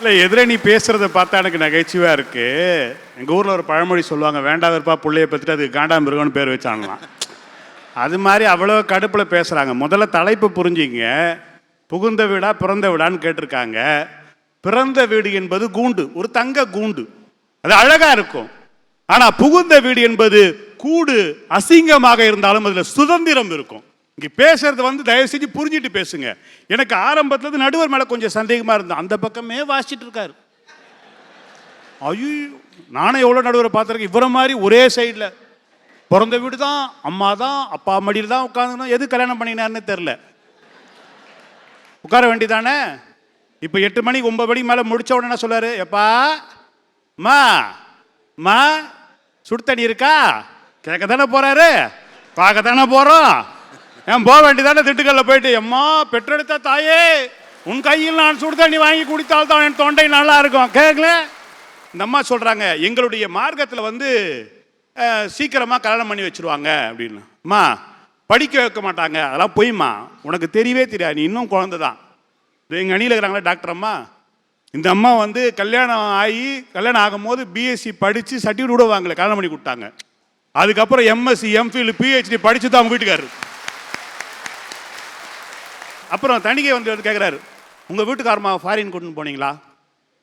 இல்லை எதிரணி பேசுகிறத பார்த்தா எனக்கு நகைச்சுவாக இருக்குது. எங்கள் ஊரில் ஒரு பழமொழி சொல்லுவாங்க, வேண்டாதப்பா பிள்ளைய பற்றிட்டு அதுக்கு காண்டாமிருகம்னு பேர் வச்சாங்களாம். அது மாதிரி அவ்வளோ கடுப்பில் பேசுகிறாங்க. முதல்ல தலைப்பு புரிஞ்சிங்க. புகுந்த வீடா பிறந்த வீடான்னு கேட்டிருக்காங்க. பிறந்த வீடு என்பது கூண்டு, ஒரு தங்க கூண்டு, அது அழகாக இருக்கும். ஆனால் புகுந்த வீடு என்பது கூடு, அசிங்கமாக இருந்தாலும் அதில் சுதந்திரம் இருக்கும். இங்கே பேசுறது தயவு செஞ்சு புரிஞ்சுட்டு பேசுங்க. எனக்கு ஆரம்பத்தில் நடுவர் மேலே கொஞ்சம் சந்தேகமாக இருந்தேன். அந்த பக்கமே வாசிச்சுட்டு இருக்காரு. ஐயோ, நானே எவ்வளோ நடுவரை பார்த்துருக்கேன் இவரை மாதிரி ஒரே சைடில். பிறந்த வீடு தான், அம்மா தான், அப்பா மடியில் தான் உட்காந்துக்கணும். எது கல்யாணம் பண்ணினாருன்னு தெரில. உட்கார வேண்டியதானே. இப்போ 8 மணிக்கு 9 மணிக்கு மேலே முடிச்ச உடனே என்ன சொல்லாரு, எப்பா மா மா சுடு தண்ணி இருக்கா கேட்க தானே போறாரு, பார்க்க தானே போகிறோம். ஏன் போக வேண்டியதானே திட்டுக்கல்ல போயிட்டு, எம்மா பெற்றெடுத்த தாயே உன் கையில் நான் சுடு தண்ணி வாங்கி குடித்தால் தான் என் தொண்டை நல்லா இருக்கும். கேட்கல. இந்த அம்மா சொல்கிறாங்க, எங்களுடைய மார்க்கத்தில் சீக்கிரமாக கல்யாணம் பண்ணி வச்சுருவாங்க அப்படின்னு. அம்மா படிக்க வைக்க மாட்டாங்க, அதெல்லாம் பொய்மா, உனக்கு தெரியவே தெரியாது, நீ இன்னும் குழந்தை தான். எங்கள் அணியில் இருக்கிறாங்களா டாக்டர் அம்மா, இந்த அம்மா கல்யாணம் ஆகும்போது பிஎஸ்சி படித்து சர்டிஃபிகேட் கூட வாங்கல, கல்யாணம் பண்ணி கொடுத்தாங்க. அதுக்கப்புறம் எம்எஸ்சி எம்ஃபில் பிஹெச்டி படித்து தான் அவங்க வீட்டுக்காரரு. அப்புறம் தணிகை கேட்குறாரு, உங்கள் வீட்டுக்காரமா ஃபாரின் கூட்டின்னு போனீங்களா?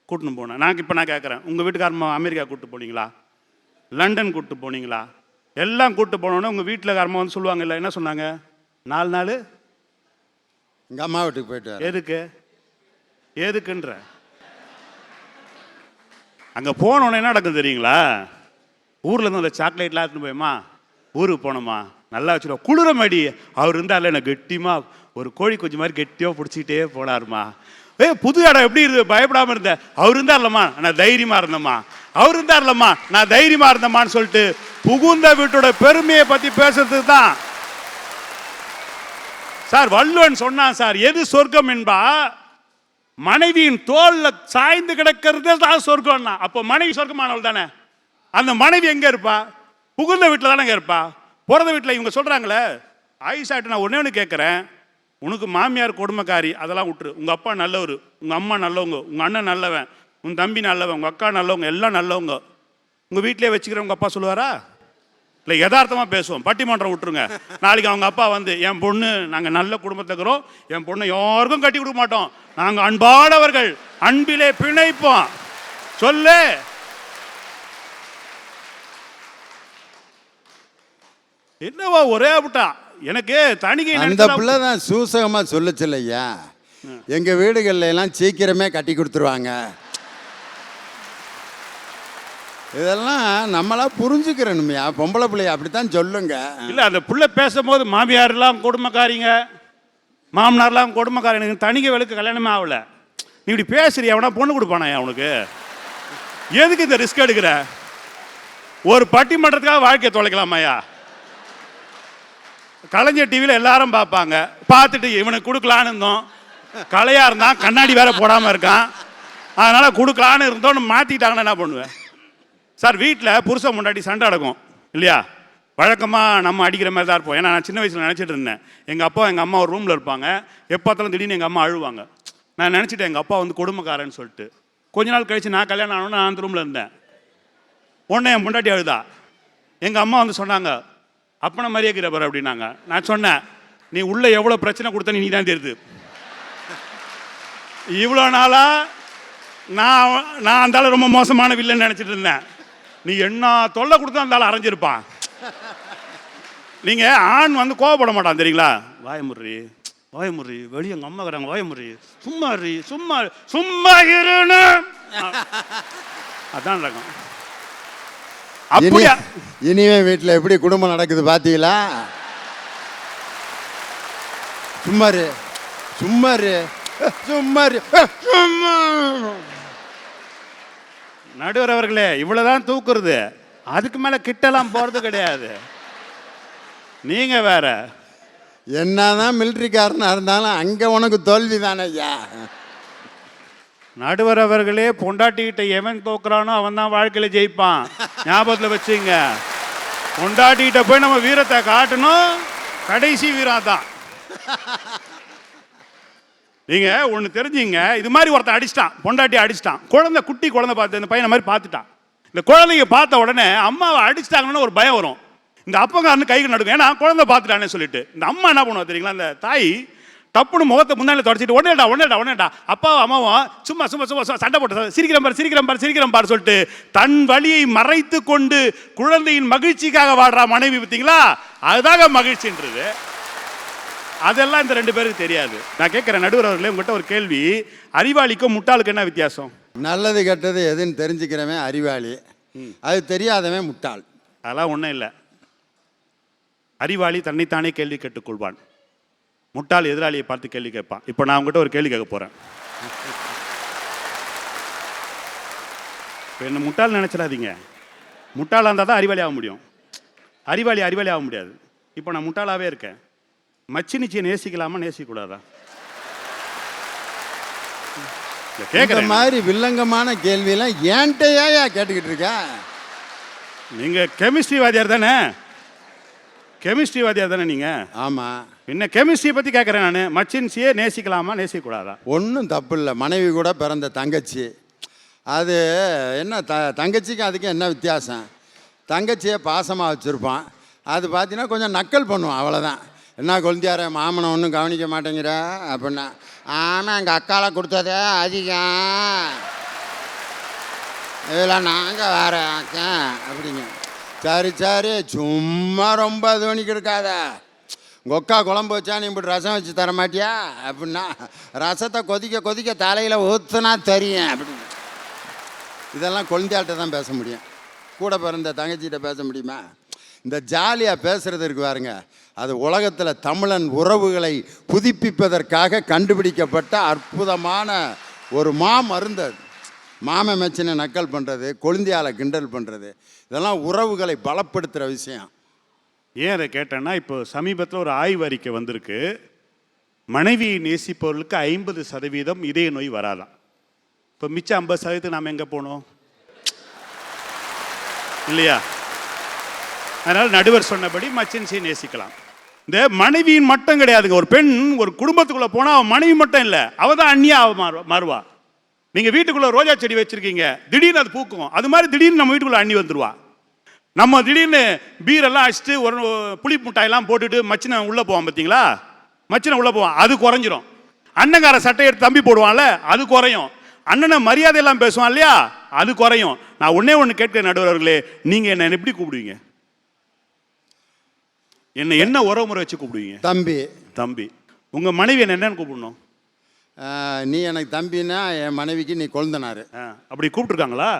கூட்டின்னு போனேன். நான் கேட்குறேன், உங்கள் வீட்டுக்காரமா அமெரிக்கா கூப்பிட்டு போனீங்களா, லண்டன் கூப்பிட்டு போனீங்களா? எல்லாம் கூப்பிட்டு போனோன்னே உங்கள் வீட்டில் சொல்லுவாங்க இல்லை, என்ன சொன்னாங்க, 4 நாள் எங்கள் அம்மா வீட்டுக்கு போயிட்டு. எதுக்குன்ற அங்கே போனோன்னே என்ன நடக்கும் தெரியுங்களா? ஊர்லேருந்து அந்த சாக்லேட்லாம் எடுத்துன்னு போயம்மா ஊருக்கு போனோமா நல்லா வச்சுருவோம், குளிர மாடி அவர் இருந்தால எனக்கு கெட்டிமா ஒரு கோழி குஞ்சு மாதிரி கெட்டியாக பிடிச்சிக்கிட்டே போனாருமா. புது இடம் எப்படி இருந்து பயப்படாமல் இருந்தேன், அவர் இருந்தார்லம்மா நான் தைரியமாக இருந்தேம்மா, அவர் இருந்தார்லம்மா நான் தைரியமாக இருந்தேம்மான்னு சொல்லிட்டு புகுந்த வீட்டோட பெருமையை பற்றி பேசுறதுக்கு தான் சார் வள்ளுவன் சொன்னான் சார், எது சொர்க்கம் என்பா மனைவியின் தோல்ல சாய்ந்து கிடக்கிறது தான் சொர்க்கம்னா. அப்போ மனைவி சொர்க்கமானவள் தானே. அந்த மனைவி எங்க இருப்பா? புகுந்த வீட்டில் தானே இருப்பா. பிறந்த வீட்டில் இவங்க சொல்றாங்களே. ஆயிஷாட்டு நான் ஒன்னே ஒன்று கேட்குறேன், உனக்கு மாமியார் கொடுமைக்காரி அதெல்லாம் விட்டுரு, உங்க அப்பா நல்லவர், உங்க அம்மா நல்லவங்க, உங்க அண்ணன் நல்லவன், உன் தம்பி நல்லவன், உங்க அக்கா நல்லவங்க, எல்லாம் நல்லவங்க, உங்க வீட்டிலே வச்சுக்கிற உங்க அப்பா சொல்லுவாரா? இல்லை யதார்த்தமாக பேசுவோம், பட்டிமன்றம் விட்டுருங்க. நாளைக்கு அவங்க அப்பா என் பொண்ணு நாங்கள் நல்ல குடும்பத்தில் இருக்கிறோம், என் பொண்ணை யாருக்கும் கட்டி கொடுக்க மாட்டோம், நாங்கள் அன்பானவர்கள், அன்பிலே பிணைப்போம் சொல்லு. என்னவா ஒரே விட்டா எனக்கு தணிகை அந்த பிள்ளை தான் சூசகமாக சொல்லுச்சில்லையா, எங்கள் வீடுகளில் எல்லாம் சீக்கிரமே கட்டி கொடுத்துருவாங்க. இதெல்லாம் நம்மளா புரிஞ்சுக்கிறணுமையா, பொம்பளை பிள்ளைய அப்படித்தான் சொல்லுங்க. இல்லை அந்த பிள்ளை பேசும்போது மாமியார்லாம் கொடுமைக்காரிங்க, மாமனார்லாம் கொடுமைக்காரிங்க, தணிகை வேலுக்கு கல்யாணமே ஆகலை. நீ இப்படி பேசுறியா? அவனா பொண்ணு கொடுப்பானா அவனுக்கு? எதுக்கு இந்த ரிஸ்க் எடுக்கிற? ஒரு பட்டிமன்றத்துக்காக வாழ்க்கையை தொலைக்கலாமாயா? கலைஞர் டிவியில் எல்லாரும் பார்ப்பாங்க, பார்த்துட்டு இவனுக்கு கொடுக்கலான்னு இருந்தோம், கலையாக இருந்தான், கண்ணாடி வேற போடாமல் இருக்கான், அதனால் கொடுக்கலான்னு இருந்தோன்னு மாற்றிட்டாங்கன்னா என்ன பண்ணுவேன் சார்? வீட்டில் புருஷன் முன்னாடி சண்டை அடக்கும் இல்லையா, வழக்கமாக நம்ம அடிக்கிற மாதிரி தான் இருப்போம். ஏன்னா நான் சின்ன வயசில் நினச்சிட்டு இருந்தேன், எங்கள் அப்பா எங்கள் அம்மா ஒரு ரூமில் இருப்பாங்க, எப்போத்தாலும் திடீர்னு எங்கள் அம்மா அழுவாங்க. நான் நினச்சிட்டேன் எங்கள் அப்பா கொடுமைக்காரன்னு சொல்லிட்டு. கொஞ்ச நாள் கழித்து நான் கல்யாணம் ஆனோன்னு நான் அந்த ரூமில் இருந்தேன். உடனே என் முன்னாடி அழுதா. எங்கள் அம்மா சொன்னாங்க, அப்பனை மாதிரியே இருக்கிற பாரு அப்படின்னாங்க. நான் சொன்னேன், நீ உள்ளே எவ்வளோ பிரச்சனை கொடுத்தனு நீ தான் தெரியுது. இவ்வளோ நாளாக நான் அந்த ஆள் ரொம்ப மோசமான வில்லன்னு நினச்சிட்டு இருந்தேன். நீ என்ன தொல்லை கொடுத்தா அந்த ஆள் அரைஞ்சிருப்பான். நீங்கள் ஆண் கோவப்பட மாட்டான் தெரியுங்களா, வாயமுறி வெளியே எங்கள் அம்மா இருக்கிறாங்க, வாயமுறி சும்மா இருன்னு அதான் நடக்கும். அப்படியா? இனிமே வீட்டில் எப்படி குடும்பம் நடக்குது பார்த்தீங்களா? சும்மாரு நடுவர் அவர்களே, இவ்வளவுதான் தூக்குறது, அதுக்கு மேல கிட்டலாம் போறது கிடையாது. நீங்க வேற என்னதான் மிலிட்டரிக்காரனா இருந்தாலும் அங்க உனக்கு தோல்வி தானே ஐயா. நடுவர் அவர்களே, பொண்டாட்டிக்கிட்ட எவன் தோக்குறானோ அவன் தான் வாழ்க்கையில ஜெயிப்பான், ஞாபகத்தில் வச்சுங்க. பொண்டாட்டிக்கிட்ட போய் நம்ம வீரத்தை காட்டணும், கடைசி வீரம் தான். நீங்க ஒண்ணு தெரிஞ்சுங்க, இது மாதிரி ஒருத்தன் அடிச்சிட்டான், பொண்டாட்டி அடிச்சிட்டான், குட்டி குழந்தை பார்த்து இந்த பையனை மாதிரி பார்த்துட்டான். இந்த குழந்தைய பார்த்த உடனே அம்மாவை அடிச்சிட்டாங்கன்னு ஒரு பயம் வரும். இந்த அப்பங்காரனு கைக்கு நடுக்கும், ஏன்னா குழந்தை பார்த்துட்டானே சொல்லிட்டு. இந்த அம்மா என்ன பண்ணுவா தெரியுங்களா, இந்த தாய் டப்புன்னு முகத்தை முன்னாடி தொடச்சிட்டு ஒன்னேடா அப்பாவும் அம்மாவும் சும்மா சண்டை போட்டு சிரிக்கிறேன் பாரு சொல்லிட்டு தன் வலியை மறைத்து கொண்டு குழந்தையின் மகிழ்ச்சிக்காக வாடுறா மனைவி. பார்த்தீங்களா, அதுதாங்க மகிழ்ச்சின்றது. அதெல்லாம் இந்த 2 பேருக்கு தெரியாது. நான் கேட்கிறேன் நடுவர் அவர்களே, உங்கள்கிட்ட ஒரு கேள்வி. அறிவாளிக்கும் முட்டாளுக்கு என்ன வித்தியாசம்? நல்லது கெட்டது எதுன்னு தெரிஞ்சுக்கிறவன் அறிவாளி, அது தெரியாதவன் முட்டாள். அதெல்லாம் ஒன்றும் இல்லை. அறிவாளி தன்னைத்தானே கேள்வி கேட்டுக்கொள்வான், முட்டாள் எதிராளியை பார்த்து கேள்வி கேட்பான். இப்போ நான் உங்ககிட்ட ஒரு கேள்வி கேட்க போகிறேன். இப்போ என்ன முட்டாள் நினச்சிடாதீங்க. முட்டாளாக இருந்தால் தான் அறிவாளி ஆக முடியும். அறிவாளி ஆக முடியாது. இப்போ நான் முட்டாளாகவே இருக்கேன். மச்சினிச்சியை நேசிக்கலாமா நேசிக்கக்கூடாதா? இந்த மாதிரி வில்லங்கமான கேள்வியெல்லாம் ஏன்ட்டையா கேட்டுக்கிட்டு இருக்க? நீங்கள் கெமிஸ்ட்ரி வாத்தியார் தானே? நீங்கள்? ஆமாம். என்ன கெமிஸ்ட்ரியை பற்றி கேட்குறேன் நான். மச்சின்சியை நேசிக்கலாமா நேசிக்கக்கூடாதா? ஒன்றும் தப்பு இல்லை. மனைவி கூட பிறந்த தங்கச்சி, அது என்ன தங்கச்சிக்கு அதுக்கு என்ன வித்தியாசம்? தங்கச்சியை பாசமாக வச்சுருப்பான், அது பார்த்தீங்கன்னா கொஞ்சம் நக்கல் பண்ணுவான், அவ்வளோதான். என்ன கொழுந்தியார மாமனை ஒன்றும் கவனிக்க மாட்டேங்கிற அப்படின்னா, ஆமாம் எங்கள் அக்காவை கொடுத்ததே அதிகம், இதில் நாங்கள் வேற அக்கா அப்படிங்க. சரி சும்மா ரொம்ப இது பண்ணிக்கிட்டு இருக்காத. உங்கள் அக்கா குழம்பு வச்சா நீ இப்படி ரசம் வச்சு தர மாட்டியா அப்படின்னா, ரசத்தை கொதிக்க தலையில் ஊற்றுனா தெரியும் அப்படின்னு. இதெல்லாம் கொழுந்தியாட்ட தான் பேச முடியும், கூட பிறந்த தங்கச்சிகிட்ட பேச முடியுமா? இந்த ஜாலியாக பேசுகிறது இருக்கு பாருங்க, அது உலகத்தில் தமிழன் உறவுகளை புதுப்பிப்பதற்காக கண்டுபிடிக்கப்பட்ட அற்புதமான ஒரு மருந்து. மாம மச்சினை நக்கல் பண்ணுறது, கொழுந்தியால கிண்டல் பண்ணுறது, இதெல்லாம் உறவுகளை பலப்படுத்துகிற விஷயம். ஏன் அதை கேட்டேன்னா, இப்போ சமீபத்தில் ஒரு ஆய்வு அறிக்கை வந்திருக்கு. மனைவியை நேசிப்பவர்களுக்கு 50% இதய நோய் வராதான். இப்போ மிச்சம் 50% நாம் எங்கே போனோம் இல்லையா? அதனால் நடுவர் சொன்னபடி மச்சின்சியை நேசிக்கலாம். இந்த மனைவியின் மட்டும் கிடையாதுங்க. ஒரு பெண் ஒரு குடும்பத்துக்குள்ளே போனால் அவன் மனைவி மட்டும் இல்லை, அவள் தான் அந்நியா மாறுவா. நீங்கள் வீட்டுக்குள்ளே ரோஜா செடி வச்சுருக்கீங்க, திடீர்னு அது பூக்கும். அது மாதிரி திடீர்னு நம்ம வீட்டுக்குள்ளே அண்ணி வந்துடுவா. நம்ம திடீர்னு பீரெல்லாம் அடிச்சுட்டு ஒரு புளி முட்டாயெல்லாம் போட்டுட்டு மச்சினை உள்ளே போவான். பார்த்தீங்களா, மச்சினை உள்ளே போவான், அது குறைஞ்சிரும். அண்ணங்கார சட்டை எடுத்து தம்பி போடுவான்ல, அது குறையும். அண்ணனை மரியாதையெல்லாம் பேசுவான் இல்லையா, அது குறையும். நான் ஒன்று கேட்கிறேன் நடுவர்களே, நீங்கள் என்ன எப்படி கூப்பிடுவீங்க? என்ன உறவு முறை வச்சு கூப்பிடுவீங்க? தம்பி. உங்க மனைவி என்னன்னு கூப்பிடணும்? நீ எனக்கு தம்பின்னா என் மனைவிக்கு நீ கொழுந்தனாரு. அப்படி கூப்பிட்டுருக்காங்களா?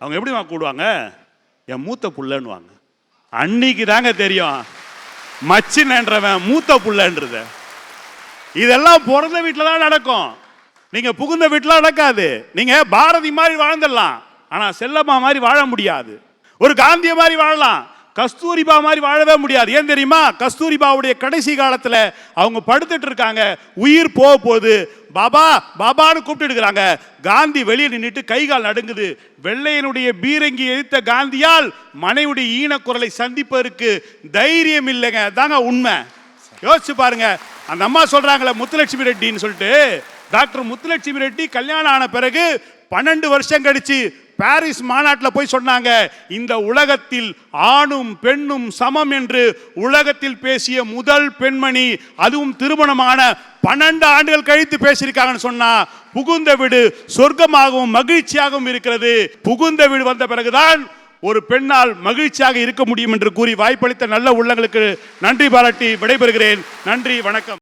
அவங்க எப்படி கூப்பிடுவாங்க? என் மூத்த புள்ளன்னுவாங்க. அன்னைக்கு தாங்க தெரியும் மச்சினன்றவன் மூத்த புள்ளன்றது. இதெல்லாம் பிறந்த வீட்டில் தான் நடக்கும், நீங்க புகுந்த வீட்டில் நடக்காது. நீங்க பாரதி மாதிரி வாழ்ந்துடலாம், ஆனா செல்லம்மா மாதிரி வாழ முடியாது. ஒரு காந்திய மாதிரி வாழலாம், கஸ்தூரிபா மாதிரி வாழவே முடியாது. ஏன் தெரியுமா? கஸ்தூரிபாவுடைய கடைசி காலத்தில் அவங்க படுத்துட்டு இருக்காங்க, உயிர் போக போகுது, பாபா பாபான்னு கூப்பிட்டு இருக்கிறாங்க. காந்தி வெளியே நின்றுட்டு கை கால் நடுங்குது. வெள்ளையனுடைய பீரங்கி எதிர்த்த காந்தியால் மனைவியுடைய ஈனக்குரலை சந்திப்பதற்கு தைரியம் இல்லைங்க. தாங்க உண்மை. யோசிச்சு பாருங்க. அந்த அம்மா சொல்றாங்களே முத்துலட்சுமி ரெட்டின்னு சொல்லிட்டு, டாக்டர் முத்துலட்சுமி ரெட்டி கல்யாணம் ஆன பிறகு 12 வருஷம் கழிச்சு பாரிஸ் மாநாட்டில் போய் சொன்னாங்க, இந்த உலகத்தில் ஆணும் பெண்ணும் சமம் என்று உலகத்தில் பேசிய முதல் பெண்மணி, அதுவும் திருமணமான 12 ஆண்டுகள் கழித்து பேசியிருக்காங்கன்னு சொன்னா, புகுந்த வீடு சொர்க்கமாகவும் மகிழ்ச்சியாகவும் இருக்கிறது. புகுந்த வீடு வந்த பிறகுதான் ஒரு பெண்ணால் மகிழ்ச்சியாக இருக்க முடியும் என்று கூறி வாய்ப்பளித்த நல்ல உள்ளங்களுக்கு நன்றி பாராட்டி விடைபெறுகிறேன். நன்றி, வணக்கம்.